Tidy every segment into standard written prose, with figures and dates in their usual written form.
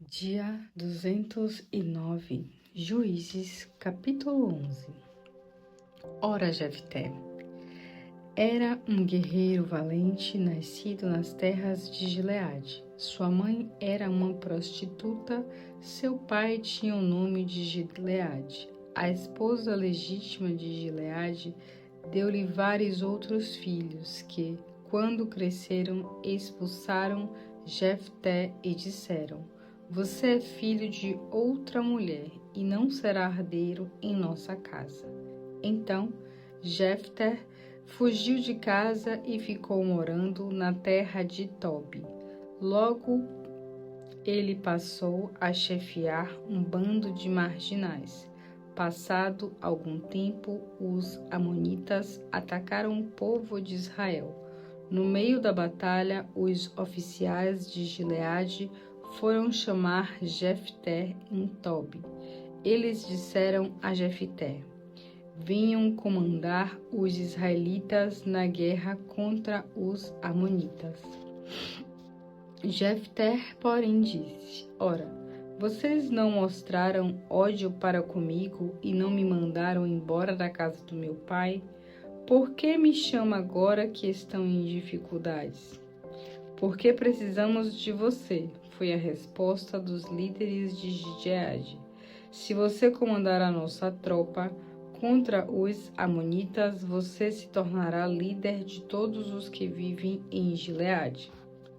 Dia 209, Juízes, capítulo 11. Ora, Jefté era um guerreiro valente, nascido nas terras de Gileade. Sua mãe era uma prostituta, seu pai tinha o nome de Gileade. A esposa legítima de Gileade deu-lhe vários outros filhos que, quando cresceram, expulsaram Jefté e disseram: "Você é filho de outra mulher e não será herdeiro em nossa casa." Então, Jefté fugiu de casa e ficou morando na terra de Tobi. Logo, ele passou a chefiar um bando de marginais. Passado algum tempo, os amonitas atacaram o povo de Israel. No meio da batalha, os oficiais de Gileade foram chamar Jefté em Tobi. Eles disseram a Jefté: "Venham comandar os israelitas na guerra contra os amonitas." Jefté, porém, disse: "Ora, vocês não mostraram ódio para comigo e não me mandaram embora da casa do meu pai? Por que me chama agora que estão em dificuldades?" "Porque precisamos de você," foi a resposta dos líderes de Gileade. "Se você comandar a nossa tropa contra os amonitas, você se tornará líder de todos os que vivem em Gileade."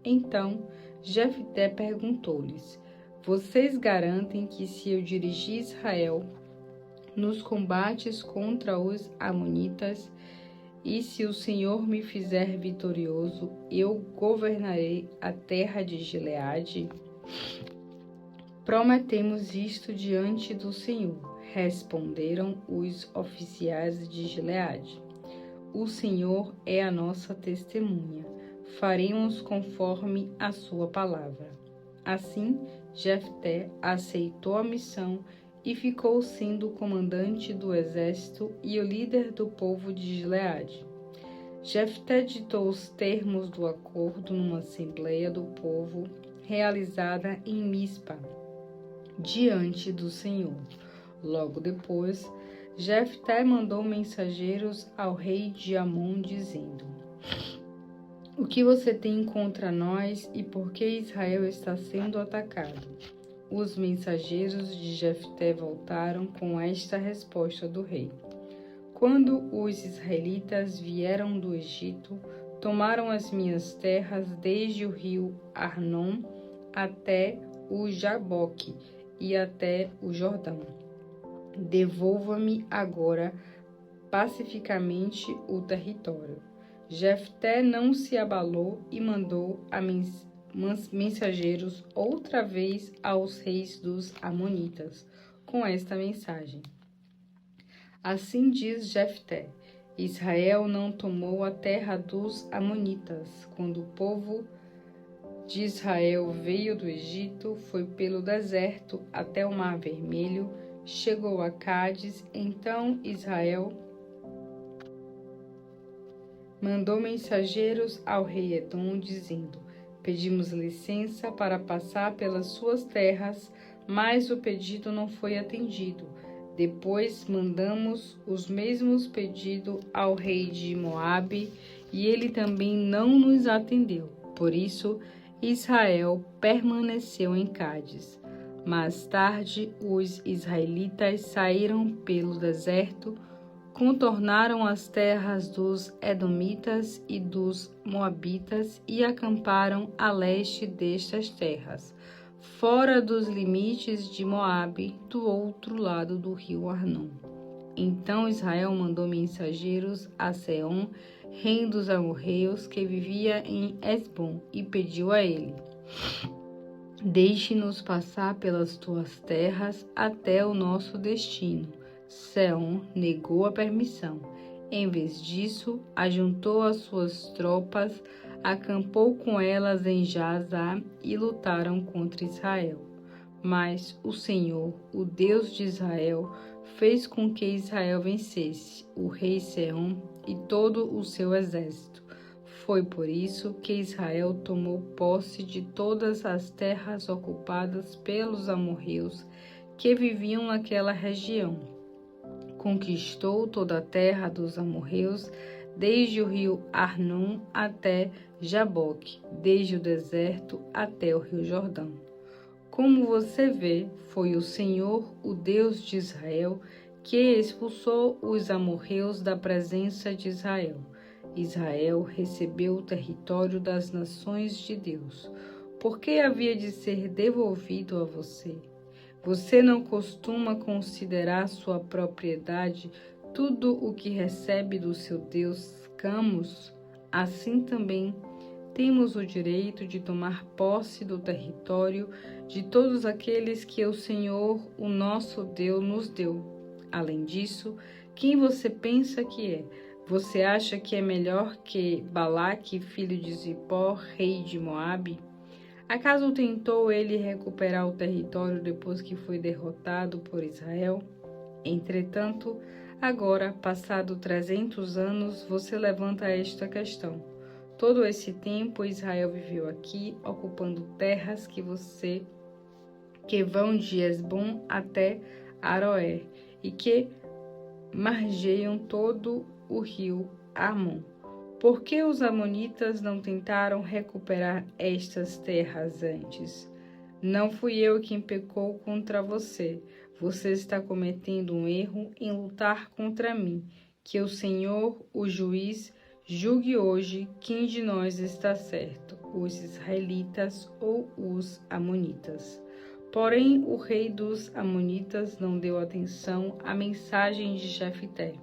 Então Jefté perguntou-lhes: "Vocês garantem que se eu dirigir Israel nos combates contra os amonitas, e se o Senhor me fizer vitorioso, eu governarei a terra de Gileade?" "Prometemos isto diante do Senhor," responderam os oficiais de Gileade. "O Senhor é a nossa testemunha. Faremos conforme a sua palavra." Assim, Jefté aceitou a missão e ficou sendo o comandante do exército e o líder do povo de Gileade. Jefté ditou os termos do acordo numa assembleia do povo realizada em Mispa, diante do Senhor. Logo depois, Jefté mandou mensageiros ao rei de Amon, dizendo: "O que você tem contra nós e por que Israel está sendo atacado?" Os mensageiros de Jefté voltaram com esta resposta do rei: "Quando os israelitas vieram do Egito, tomaram as minhas terras desde o rio Arnon até o Jaboque e até o Jordão. Devolva-me agora pacificamente o território." Jefté não se abalou e mandou mensageiros outra vez aos reis dos amonitas com esta mensagem: "Assim diz Jefté: Israel não tomou a terra dos amonitas. Quando o povo de Israel veio do Egito, foi pelo deserto até o Mar Vermelho, chegou a Cádiz. Então Israel mandou mensageiros ao rei Edom, dizendo: Pedimos licença para passar pelas suas terras, mas o pedido não foi atendido. Depois mandamos os mesmos pedidos ao rei de Moabe, e ele também não nos atendeu. Por isso, Israel permaneceu em Cádiz." Mais tarde, os israelitas saíram pelo deserto, contornaram as terras dos Edomitas e dos Moabitas e acamparam a leste destas terras, fora dos limites de Moabe, do outro lado do rio Arnon. Então Israel mandou mensageiros a Seom, rei dos amorreus, que vivia em Esbom, e pediu a ele: "Deixe-nos passar pelas tuas terras até o nosso destino." Seom negou a permissão. Em vez disso, ajuntou as suas tropas, acampou com elas em Jazá e lutaram contra Israel. Mas o Senhor, o Deus de Israel, fez com que Israel vencesse o rei Seom e todo o seu exército. Foi por isso que Israel tomou posse de todas as terras ocupadas pelos amorreus que viviam naquela região. Conquistou toda a terra dos amorreus, desde o rio Arnon até Jaboque, desde o deserto até o rio Jordão. Como você vê, foi o Senhor, o Deus de Israel, que expulsou os amorreus da presença de Israel. Israel recebeu o território das nações de Deus. Por que havia de ser devolvido a você? Você não costuma considerar sua propriedade tudo o que recebe do seu Deus Camus? Assim também temos o direito de tomar posse do território de todos aqueles que o Senhor, o nosso Deus, nos deu. Além disso, quem você pensa que é? Você acha que é melhor que Balaque, filho de Zippor, rei de Moabe? Acaso tentou ele recuperar o território depois que foi derrotado por Israel? Entretanto, agora, passado 300 anos, você levanta esta questão. Todo esse tempo Israel viveu aqui, ocupando terras que vão de Esbom até Aroer e que margeiam todo o rio Arnon. Por que os amonitas não tentaram recuperar estas terras antes? Não fui eu quem pecou contra você. Você está cometendo um erro em lutar contra mim. Que o Senhor, o juiz, julgue hoje quem de nós está certo, os israelitas ou os amonitas. Porém, o rei dos amonitas não deu atenção à mensagem de Jefté.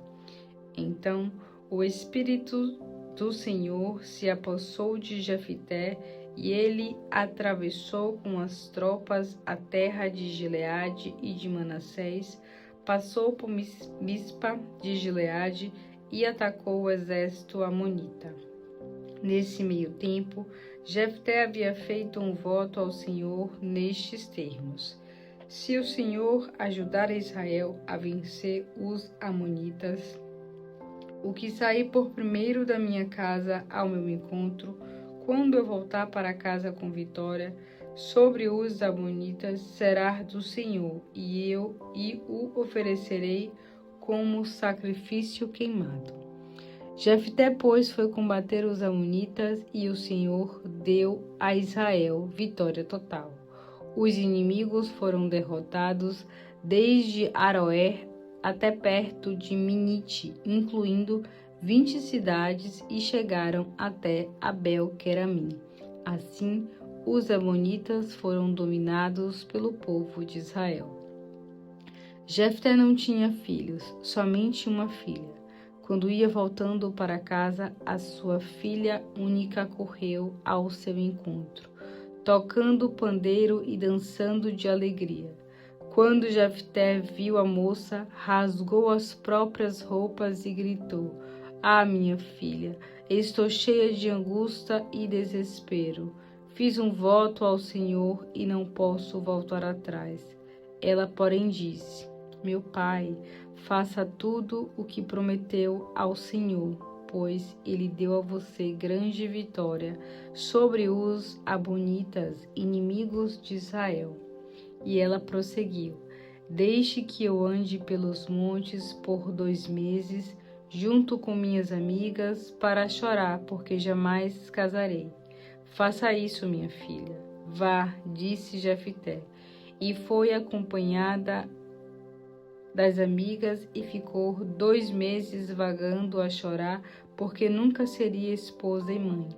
Então, o Espírito do Senhor se apossou de Jefté e ele atravessou com as tropas a terra de Gileade e de Manassés, passou por Mispa de Gileade e atacou o exército amonita. Nesse meio tempo, Jefté havia feito um voto ao Senhor nestes termos: se o Senhor ajudar Israel a vencer os amonitas, o que sair por primeiro da minha casa ao meu encontro, quando eu voltar para casa com vitória sobre os amonitas, será do Senhor, e o oferecerei como sacrifício queimado. Jefté, pois, foi combater os amonitas, e o Senhor deu a Israel vitória total. Os inimigos foram derrotados desde Aroer até perto de Minite, incluindo 20 cidades, e chegaram até Abel-Queramim. Assim, os amonitas foram dominados pelo povo de Israel. Jefté não tinha filhos, somente uma filha. Quando ia voltando para casa, a sua filha única correu ao seu encontro, tocando pandeiro e dançando de alegria. Quando Jefté viu a moça, rasgou as próprias roupas e gritou: "Ah, minha filha, estou cheia de angústia e desespero. Fiz um voto ao Senhor e não posso voltar atrás." Ela, porém, disse: "Meu pai, faça tudo o que prometeu ao Senhor, pois ele deu a você grande vitória sobre os amonitas, inimigos de Israel." E ela prosseguiu: "Deixe que eu ande pelos montes por 2 meses, junto com minhas amigas, para chorar, porque jamais casarei." "Faça isso, minha filha." "Vá," disse Jefté, e foi acompanhada das amigas e ficou 2 meses vagando a chorar, porque nunca seria esposa e mãe.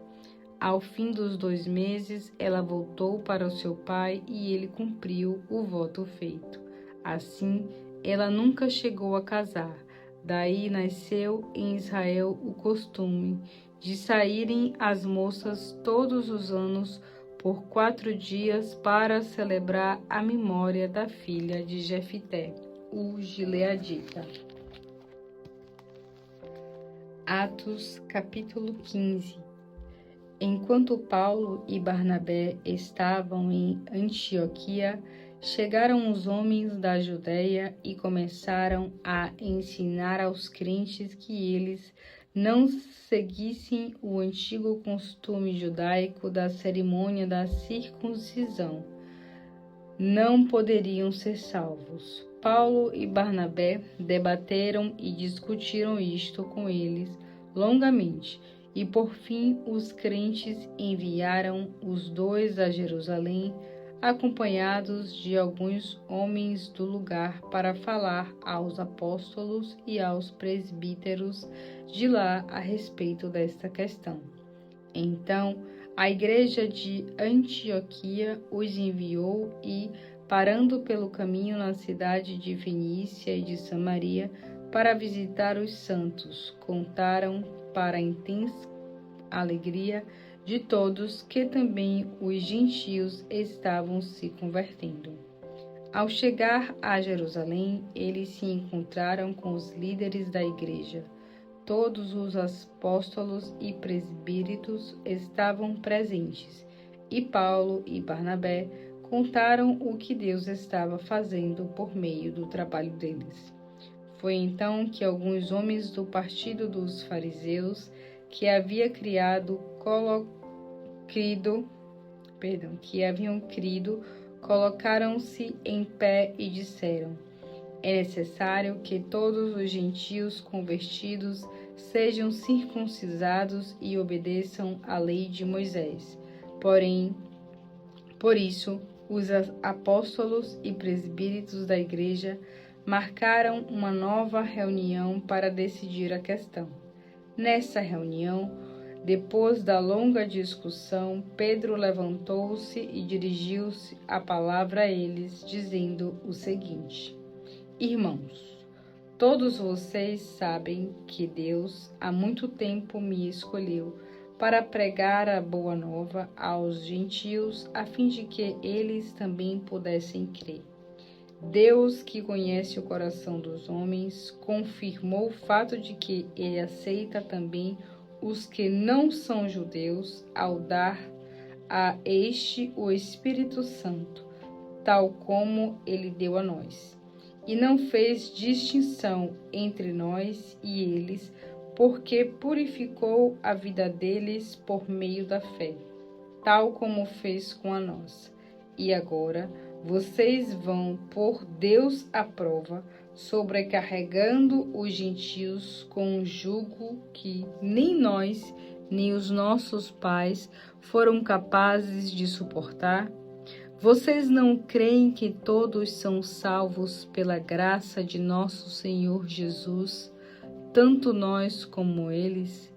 Ao fim dos 2 meses, ela voltou para o seu pai e ele cumpriu o voto feito. Assim, ela nunca chegou a casar. Daí nasceu em Israel o costume de saírem as moças todos os anos por 4 dias para celebrar a memória da filha de Jefté, o gileadita. Atos, capítulo 15. Enquanto Paulo e Barnabé estavam em Antioquia, chegaram os homens da Judéia e começaram a ensinar aos crentes que eles não seguissem o antigo costume judaico da cerimônia da circuncisão, não poderiam ser salvos. Paulo e Barnabé debateram e discutiram isto com eles longamente, e por fim os crentes enviaram os dois a Jerusalém, acompanhados de alguns homens do lugar, para falar aos apóstolos e aos presbíteros de lá a respeito desta questão. Então, a igreja de Antioquia os enviou e, parando pelo caminho na cidade de Fenícia e de Samaria, para visitar os santos, contaram para a intensa alegria de todos que também os gentios estavam se convertendo. Ao chegar a Jerusalém, eles se encontraram com os líderes da igreja. Todos os apóstolos e presbíteros estavam presentes, e Paulo e Barnabé contaram o que Deus estava fazendo por meio do trabalho deles. Foi então que alguns homens do partido dos fariseus, que haviam crido, colocaram-se em pé e disseram: é necessário que todos os gentios convertidos sejam circuncidados e obedeçam à lei de Moisés. Porém, por isso, os apóstolos e presbíteros da igreja marcaram uma nova reunião para decidir a questão. Nessa reunião, depois da longa discussão, Pedro levantou-se e dirigiu-se a palavra a eles, dizendo o seguinte: Irmãos, todos vocês sabem que Deus há muito tempo me escolheu para pregar a boa nova aos gentios, a fim de que eles também pudessem crer. Deus, que conhece o coração dos homens, confirmou o fato de que ele aceita também os que não são judeus ao dar a este o Espírito Santo, tal como ele deu a nós. E não fez distinção entre nós e eles, porque purificou a vida deles por meio da fé, tal como fez com a nossa. E agora vocês vão pôr Deus à prova, sobrecarregando os gentios com um jugo que nem nós, nem os nossos pais foram capazes de suportar. Vocês não creem que todos são salvos pela graça de nosso Senhor Jesus, tanto nós como eles?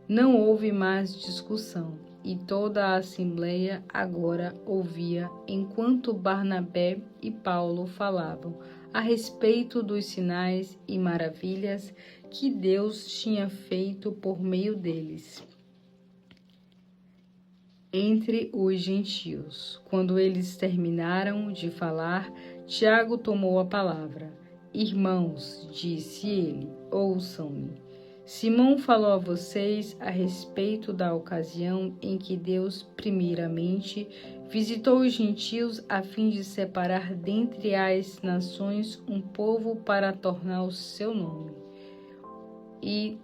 Não houve mais discussão, e toda a assembleia agora ouvia enquanto Barnabé e Paulo falavam a respeito dos sinais e maravilhas que Deus tinha feito por meio deles entre os gentios. Quando eles terminaram de falar, Tiago tomou a palavra. Irmãos, disse ele, ouçam-me. Simão falou a vocês a respeito da ocasião em que Deus, primeiramente, visitou os gentios a fim de separar dentre as nações um povo para tornar o seu nome. E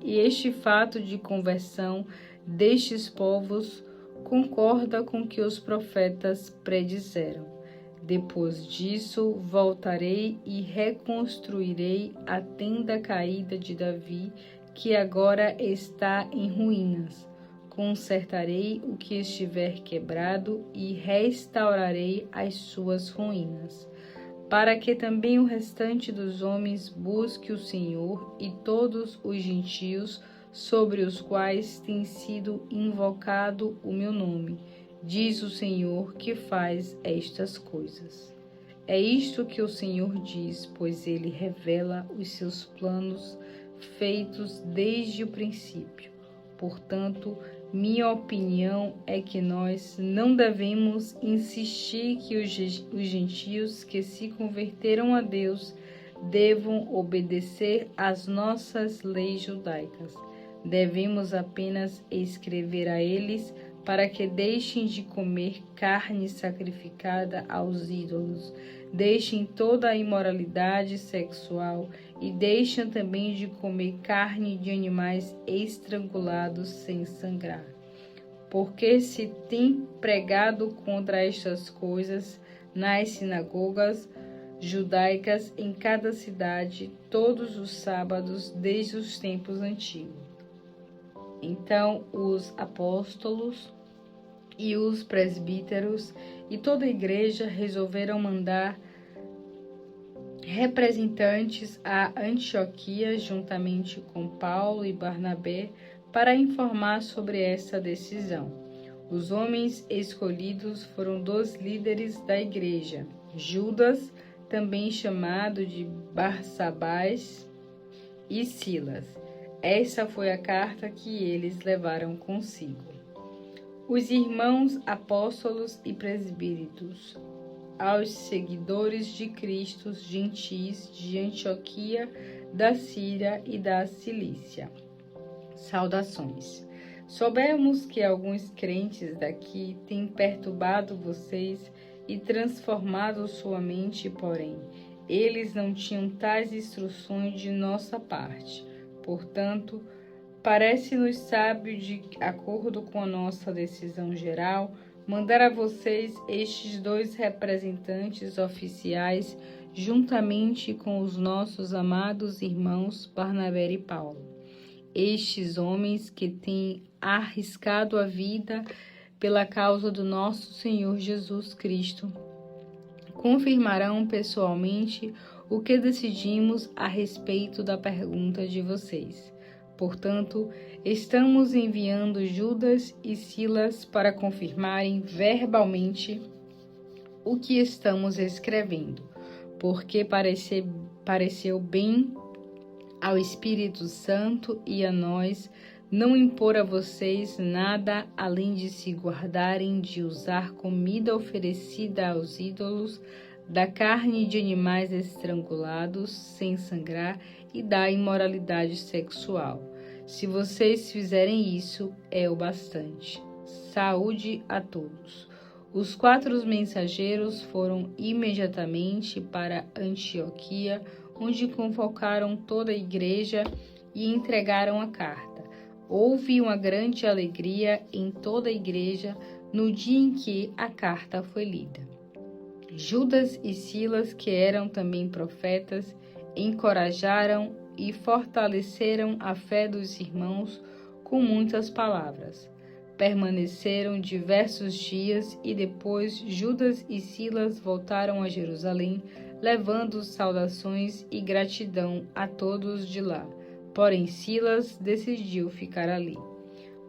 este fato de conversão destes povos concorda com o que os profetas predisseram. Depois disso, voltarei e reconstruirei a tenda caída de Davi, que agora está em ruínas. Consertarei o que estiver quebrado e restaurarei as suas ruínas, para que também o restante dos homens busque o Senhor e todos os gentios sobre os quais tem sido invocado o meu nome, diz o Senhor que faz estas coisas. É isto que o Senhor diz, pois ele revela os seus planos feitos desde o princípio. Portanto, minha opinião é que nós não devemos insistir que os gentios que se converteram a Deus devam obedecer às nossas leis judaicas. Devemos apenas escrever a eles para que deixem de comer carne sacrificada aos ídolos, deixem toda a imoralidade sexual e deixam também de comer carne de animais estrangulados sem sangrar. Porque se tem pregado contra estas coisas nas sinagogas judaicas em cada cidade, todos os sábados, desde os tempos antigos. Então os apóstolos e os presbíteros e toda a igreja resolveram mandar representantes a Antioquia, juntamente com Paulo e Barnabé, para informar sobre essa decisão. Os homens escolhidos foram 2 líderes da igreja, Judas, também chamado de Barsabás, e Silas. Essa foi a carta que eles levaram consigo. Os irmãos apóstolos e presbíteros, aos seguidores de Cristo gentis de Antioquia, da Síria e da Cilícia. Saudações. Soubemos que alguns crentes daqui têm perturbado vocês e transformado sua mente, porém, eles não tinham tais instruções de nossa parte. Portanto, parece-nos sábio, de acordo com a nossa decisão geral, mandar a vocês estes 2 representantes oficiais, juntamente com os nossos amados irmãos Barnabé e Paulo. Estes homens que têm arriscado a vida pela causa do nosso Senhor Jesus Cristo, confirmarão pessoalmente o que decidimos a respeito da pergunta de vocês. Portanto, estamos enviando Judas e Silas para confirmarem verbalmente o que estamos escrevendo, porque pareceu bem ao Espírito Santo e a nós não impor a vocês nada além de se guardarem de usar comida oferecida aos ídolos, da carne de animais estrangulados sem sangrar e da imoralidade sexual. Se vocês fizerem isso, é o bastante. Saúde a todos. Os 4 mensageiros foram imediatamente para Antioquia, onde convocaram toda a igreja e entregaram a carta. Houve uma grande alegria em toda a igreja no dia em que a carta foi lida. Judas e Silas, que eram também profetas, encorajaram e fortaleceram a fé dos irmãos com muitas palavras. Permaneceram diversos dias e depois Judas e Silas voltaram a Jerusalém, levando saudações e gratidão a todos de lá. Porém, Silas decidiu ficar ali.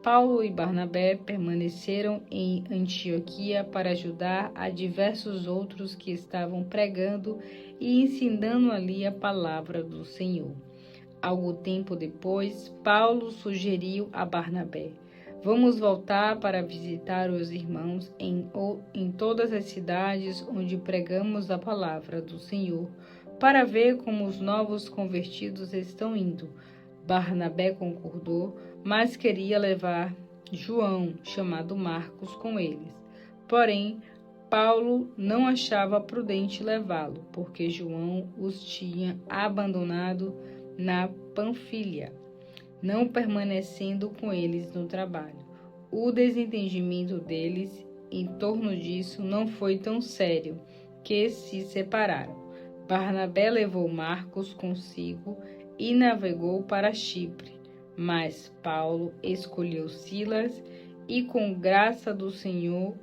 Paulo e Barnabé permaneceram em Antioquia para ajudar a diversos outros que estavam pregando e ensinando ali a palavra do Senhor. Algum tempo depois, Paulo sugeriu a Barnabé: vamos voltar para visitar os irmãos em todas as cidades onde pregamos a palavra do Senhor, para ver como os novos convertidos estão indo. Barnabé concordou, mas queria levar João, chamado Marcos, com eles. Porém, Paulo não achava prudente levá-lo, porque João os tinha abandonado na Panfilha, não permanecendo com eles no trabalho. O desentendimento deles em torno disso não foi tão sério, que se separaram. Barnabé levou Marcos consigo e navegou para Chipre, mas Paulo escolheu Silas e, com graça do Senhor,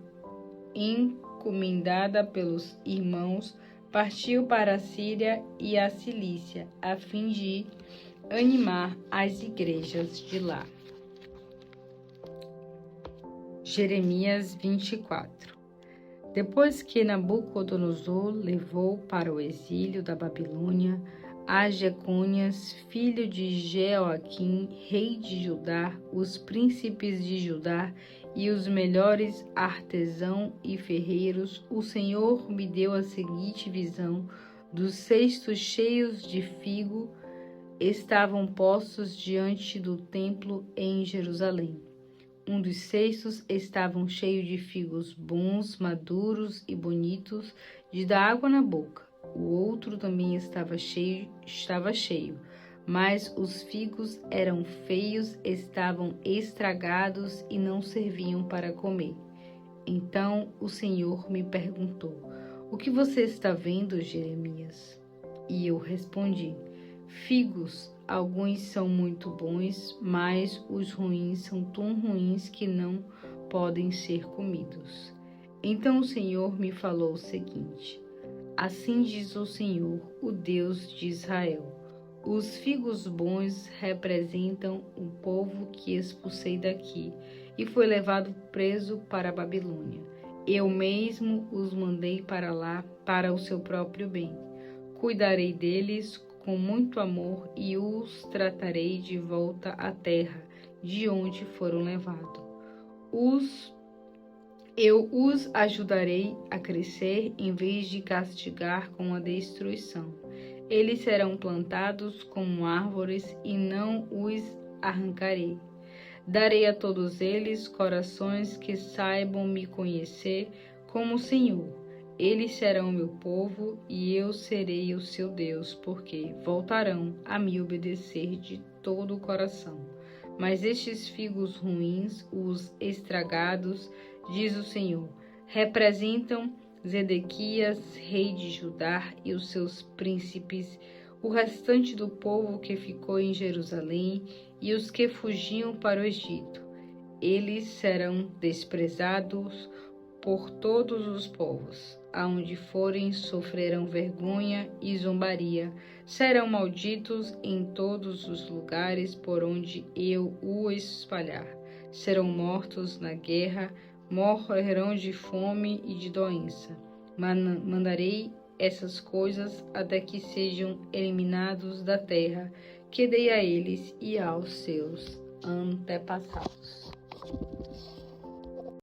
encomendada pelos irmãos, partiu para a Síria e a Cilícia, a fim de animar as igrejas de lá. Jeremias 24. Depois que Nabucodonosor levou para o exílio da Babilônia a Jeconias, filho de Jeoaquim, rei de Judá, os príncipes de Judá e os melhores artesãos e ferreiros, o Senhor me deu a seguinte visão: dos cestos cheios de figo estavam postos diante do templo em Jerusalém. Um dos cestos estava cheio de figos bons, maduros e bonitos, de dar água na boca. o outro também estava cheio, mas os figos eram feios, estavam estragados e não serviam para comer. Então o Senhor me perguntou: O que você está vendo, Jeremias? E eu respondi: Figos, alguns são muito bons, mas os ruins são tão ruins que não podem ser comidos. Então o Senhor me falou o seguinte: Assim diz o Senhor, o Deus de Israel: Os figos bons representam o povo que expulsei daqui e foi levado preso para a Babilônia. Eu mesmo os mandei para lá para o seu próprio bem. Cuidarei deles com muito amor e os tratarei de volta à terra de onde foram levados. Eu os ajudarei a crescer em vez de castigar com a destruição. Eles serão plantados como árvores e não os arrancarei. Darei a todos eles corações que saibam me conhecer como o Senhor. Eles serão meu povo e eu serei o seu Deus, porque voltarão a me obedecer de todo o coração. Mas estes figos ruins, os estragados, diz o Senhor, representam Zedequias, rei de Judá, e os seus príncipes, o restante do povo que ficou em Jerusalém e os que fugiam para o Egito. Eles serão desprezados por todos os povos. Aonde forem, sofrerão vergonha e zombaria. Serão malditos em todos os lugares por onde eu os espalhar. Serão mortos na guerra, morrerão de fome e de doença. Mandarei essas coisas até que sejam eliminados da terra que dei a eles e aos seus antepassados.